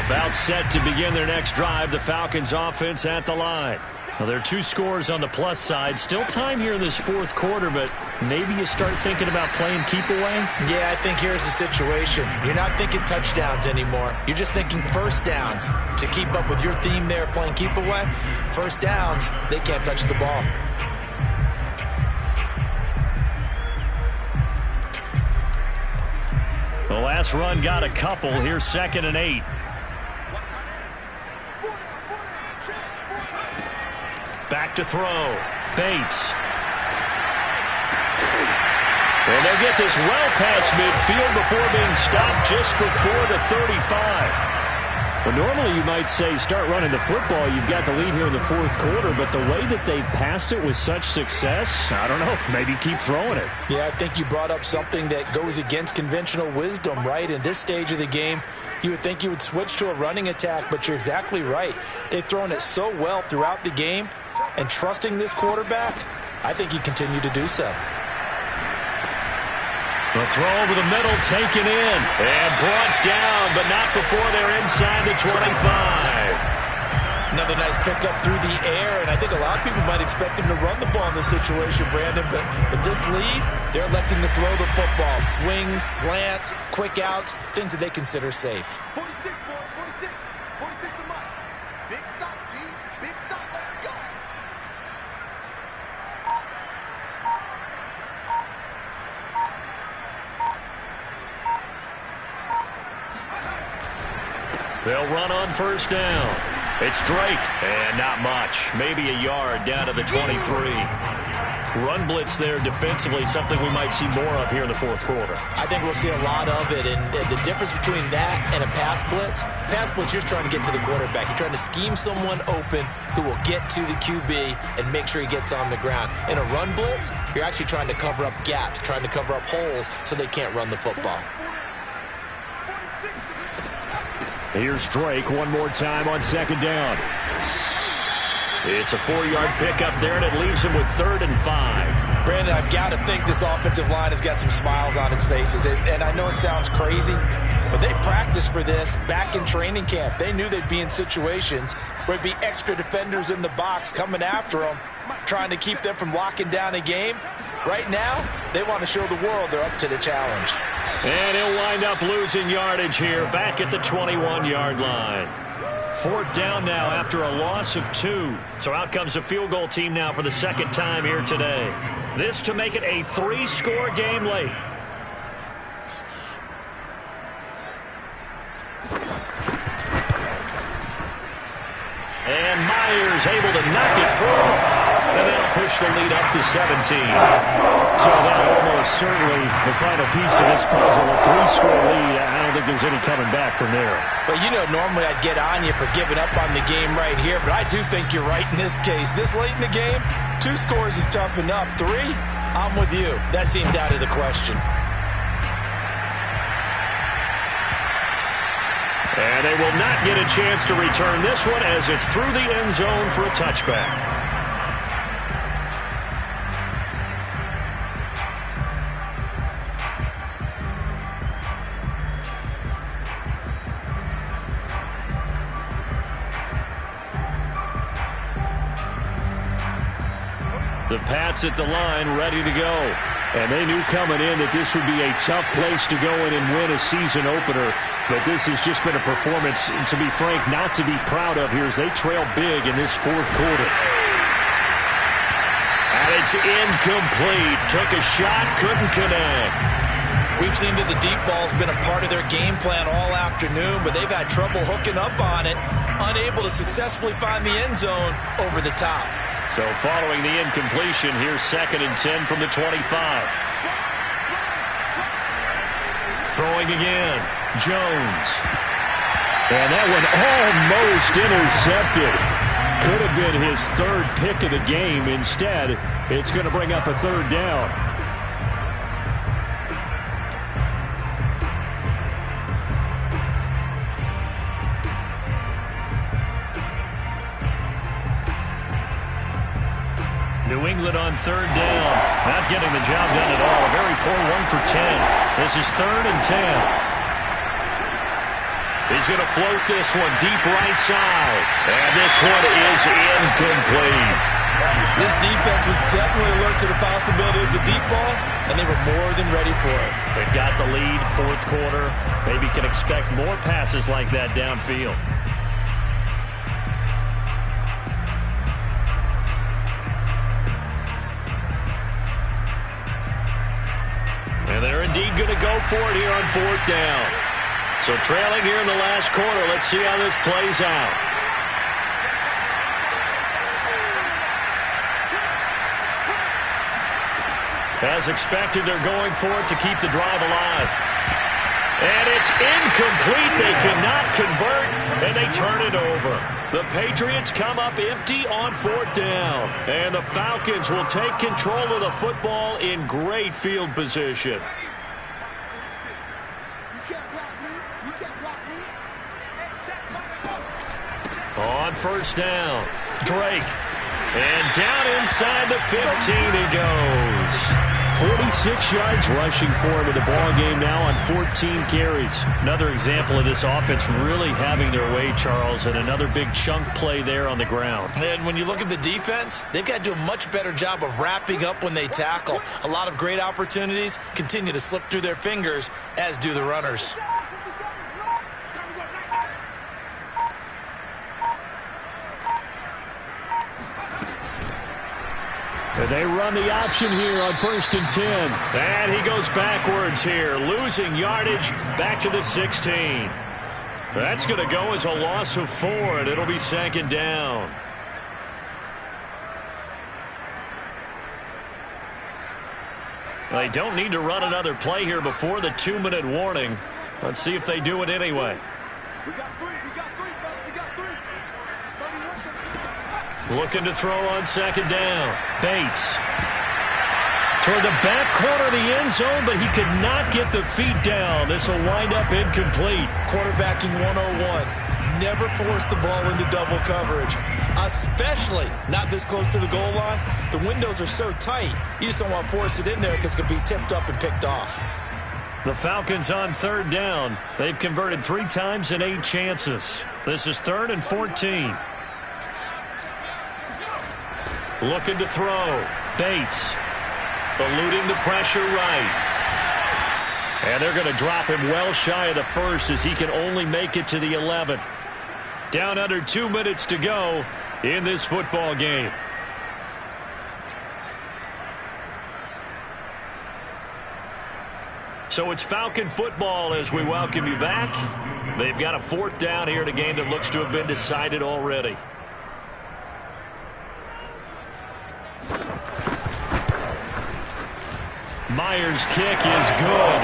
About set to begin their next drive, the Falcons offense at the line. Well, there are 2 scores on the plus side. Still time here in this 4th quarter, but maybe you start thinking about playing keep away? Yeah, I think here's the situation. You're not thinking touchdowns anymore. You're just thinking 1st downs. To keep up with your theme there, playing keep away, 1st downs, they can't touch the ball. The last run got a couple. Here's 2nd and 8. Back to throw. Bates. And they'll get this well past midfield before being stopped just before the 35. Well, normally you might say start running the football. You've got the lead here in the 4th quarter, but the way that they've passed it with such success, I don't know, maybe keep throwing it. Yeah, I think you brought up something that goes against conventional wisdom, right? In this stage of the game, you would think you would switch to a running attack, but you're exactly right. They've thrown it so well throughout the game, and trusting this quarterback, I think you continue to do so. The throw over the middle, taken in, and brought down, but not before they're inside the 25. Another nice pickup through the air, and I think a lot of people might expect him to run the ball in this situation, Brandon, but with this lead, they're electing to throw the football. Swings, slants, quick outs, things that they consider safe. 46, boy, 46. 46 to Mike. Big stop, G. Big stop, let's go. They'll run on first down. It's Drake, and not much. Maybe a yard down to the 23. Run blitz there defensively, something we might see more of here in the fourth quarter. I think we'll see a lot of it, and the difference between that and a pass blitz, you're trying to get to the quarterback. You're trying to scheme someone open who will get to the QB and make sure he gets on the ground. In a run blitz, you're actually trying to cover up gaps, trying to cover up holes so they can't run the football. Here's Drake one more time on second down. It's a 4-yard pickup there, and it leaves him with 3rd and 5. Brandon, I've got to think this offensive line has got some smiles on its faces. And I know it sounds crazy, but they practiced for this back in training camp. They knew they'd be in situations where it'd be extra defenders in the box coming after them, trying to keep them from locking down a game. Right now, they want to show the world they're up to the challenge. And he'll wind up losing yardage here, back at the 21-yard line. 4th down now after a loss of 2. So out comes a field goal team now for the second time here today. This to make it a 3-score game late. And Myers able to knock it through. And that'll push the lead up to 17. So that almost certainly the final piece to this puzzle, a 3-score lead. I don't think there's any coming back from there. Well, you know, normally I'd get on you for giving up on the game right here, but I do think you're right in this case. This late in the game, 2 scores is tough enough. 3, I'm with you. That seems out of the question. And they will not get a chance to return this one as it's through the end zone for a touchback. The Pats at the line, ready to go. And they knew coming in that this would be a tough place to go in and win a season opener. But this has just been a performance, to be frank, not to be proud of here as they trail big in this fourth quarter. And it's incomplete. Took a shot, couldn't connect. We've seen that the deep ball's been a part of their game plan all afternoon, but they've had trouble hooking up on it, unable to successfully find the end zone over the top. So following the incompletion, here's 2nd and 10 from the 25. Throwing again, Jones. And that one almost intercepted. Could have been his 3rd pick of the game. Instead, it's going to bring up a 3rd down. New England on 3rd down. Not getting the job done at all. A very poor 1 for 10. This is 3rd and 10. He's going to float this one deep right side. And this one is incomplete. This defense was definitely alert to the possibility of the deep ball, and they were more than ready for it. They've got the lead, fourth quarter. Maybe can expect more passes like that downfield. And they're indeed going to go for it here on 4th down. So trailing here in the last quarter. Let's see how this plays out. As expected, they're going for it to keep the drive alive. And it's incomplete. They cannot convert, and they turn it over. The Patriots come up empty on 4th down. And the Falcons will take control of the football in great field position. On 1st down, Drake. And down inside the 15 he goes. 46 yards rushing for him in the ball game now on 14 carries. Another example of this offense really having their way, Charles, and another big chunk play there on the ground. And when you look at the defense, they've got to do a much better job of wrapping up when they tackle. A lot of great opportunities continue to slip through their fingers, as do the runners. They run the option here on 1st and 10. And he goes backwards here, losing yardage back to the 16. That's going to go as a loss of 4, and it'll be 2nd down. They don't need to run another play here before the 2-minute warning. Let's see if they do it anyway. We got three, fellas. We got 3. 31. Looking to throw on 2nd down. Bates toward the back corner of the end zone, but he could not get the feet down. This will wind up incomplete. Quarterbacking 101. Never force the ball into double coverage, especially not this close to the goal line. The windows are so tight, you just don't want to force it in there because it could be tipped up and picked off. The Falcons on 3rd down. They've converted 3 times in 8 chances. This is 3rd and 14. Looking to throw. Bates eluding the pressure right. And they're going to drop him well shy of the 1st as he can only make it to the 11. Down under 2 minutes to go in this football game. So it's Falcon football as we welcome you back. They've got a 4th down here in a game that looks to have been decided already. Myers' kick is good.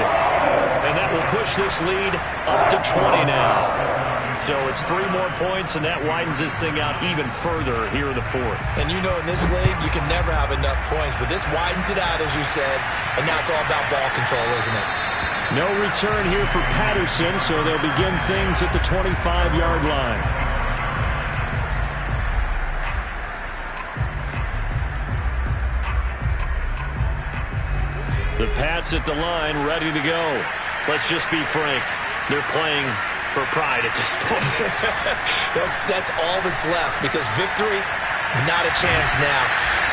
And that will push this lead up to 20 now. So it's 3 more points, and that widens this thing out even further here in the 4th. And you know in this league, you can never have enough points, but this widens it out, as you said, and now it's all about ball control, isn't it? No return here for Patterson, so they'll begin things at the 25-yard line. The Pats at the line, ready to go. Let's just be frank. They're playing for pride at this point. That's all that's left, because victory, not a chance now.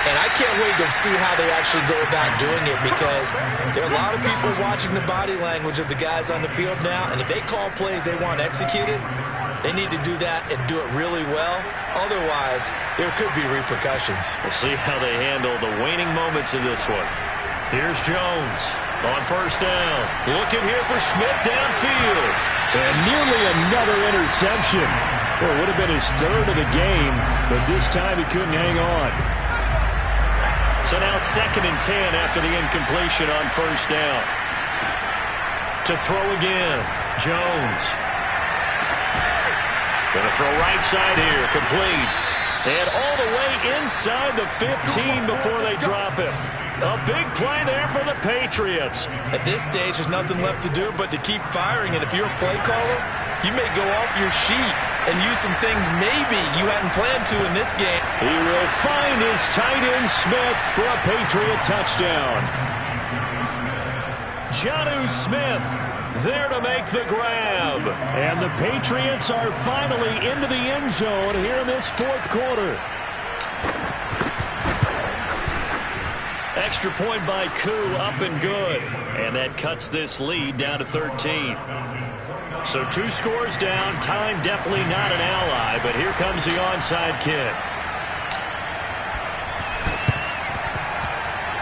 And I can't wait to see how they actually go about doing it, because there are a lot of people watching the body language of the guys on the field now, and if they call plays they want executed, they need to do that and do it really well. Otherwise, there could be repercussions. We'll see how they handle the waning moments of this one. Here's Jones on 1st down. Looking here for Smith downfield. And nearly another interception. Well, it would have been his 3rd of the game, but this time he couldn't hang on. So now 2nd and 10 after the incompletion on 1st down. To throw again, Jones. Going to throw right side here, complete. And all the way inside the 15 before they drop him. A big play there for the Patriots. At this stage, there's nothing left to do but to keep firing. And if you're a play caller, you may go off your sheet and use some things maybe you hadn't planned to in this game. He will find his tight end Smith for a Patriot touchdown. Jonnu Smith there to make the grab. And the Patriots are finally into the end zone here in this 4th quarter. Extra point by Koo, up and good. And that cuts this lead down to 13. So 2 scores down. Time definitely not an ally, but here comes the onside kick.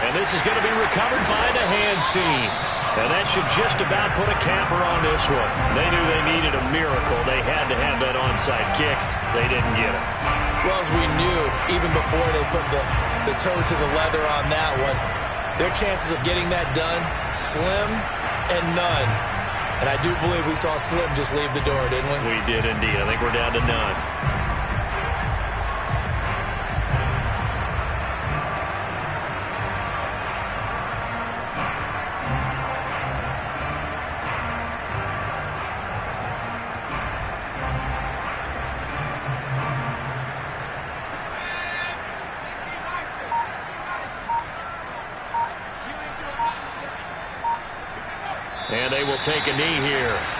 And this is going to be recovered by the hands team. And that should just about put a capper on this one. They knew they needed a miracle. They had to have that onside kick. They didn't get it. Well, as we knew, even before they put the toe to the leather on that one, their chances of getting that done, slim and none. And I do believe we saw Slim just leave the door, didn't we? We did indeed. I think we're down to none. they will take a knee here.